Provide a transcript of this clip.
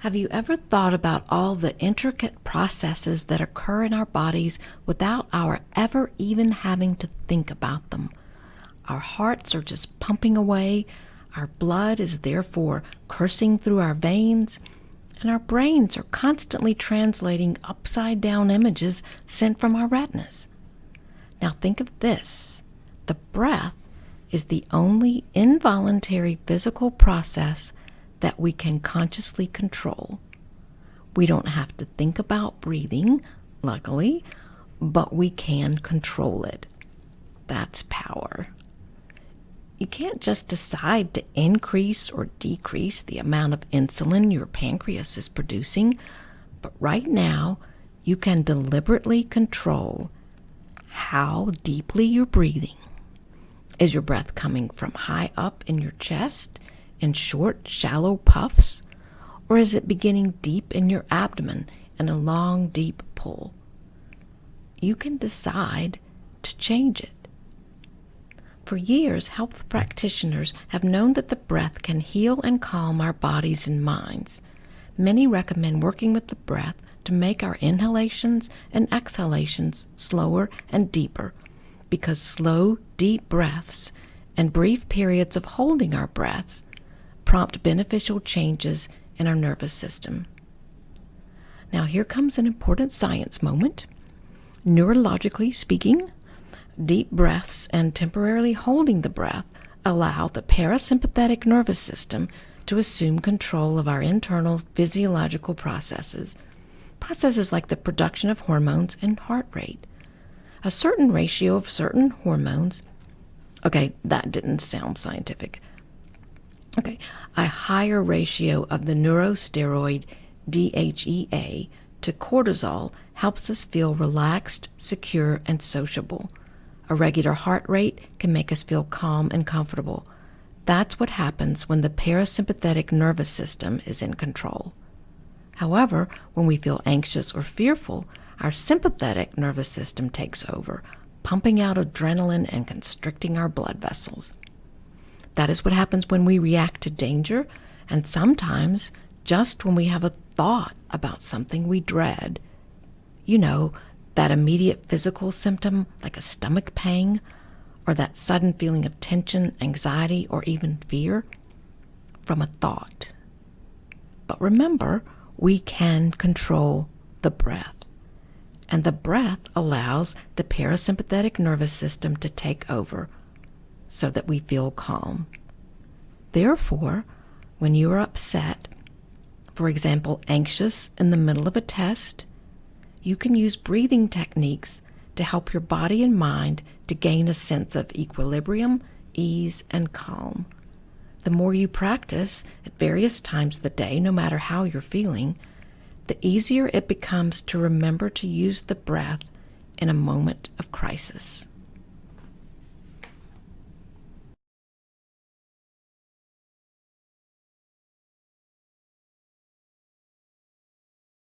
Have you ever thought about all the intricate processes that occur in our bodies without our ever even having to think about them? Our hearts are just pumping away, our blood is therefore coursing through our veins, and our brains are constantly translating upside-down images sent from our retinas. Now think of this. The breath is the only involuntary physical process that we can consciously control. We don't have to think about breathing, luckily, but we can control it. That's power. You can't just decide to increase or decrease the amount of insulin your pancreas is producing, but right now you can deliberately control how deeply you're breathing. Is your breath coming from high up in your chest in short, shallow puffs? Or is it beginning deep in your abdomen in a long, deep pull? You can decide to change it. For years, health practitioners have known that the breath can heal and calm our bodies and minds. Many recommend working with the breath to make our inhalations and exhalations slower and deeper, because slow, deep breaths and brief periods of holding our breaths prompt beneficial changes in our nervous system. Now here comes an important science moment. Neurologically speaking, deep breaths and temporarily holding the breath allow the parasympathetic nervous system to assume control of our internal physiological processes like the production of hormones and heart rate. A certain ratio of certain hormones, that didn't sound scientific. A higher ratio of the neurosteroid DHEA to cortisol helps us feel relaxed, secure, and sociable. A regular heart rate can make us feel calm and comfortable. That's what happens when the parasympathetic nervous system is in control. However, when we feel anxious or fearful, our sympathetic nervous system takes over, pumping out adrenaline and constricting our blood vessels. That is what happens when we react to danger, and sometimes just when we have a thought about something we dread. You know, that immediate physical symptom like a stomach pang, or that sudden feeling of tension, anxiety, or even fear from a thought. But remember, we can control the breath. And the breath allows the parasympathetic nervous system to take over so that we feel calm. Therefore, when you are upset, for example, anxious in the middle of a test, you can use breathing techniques to help your body and mind to gain a sense of equilibrium, ease, and calm. The more you practice at various times of the day, no matter how you're feeling, the easier it becomes to remember to use the breath in a moment of crisis.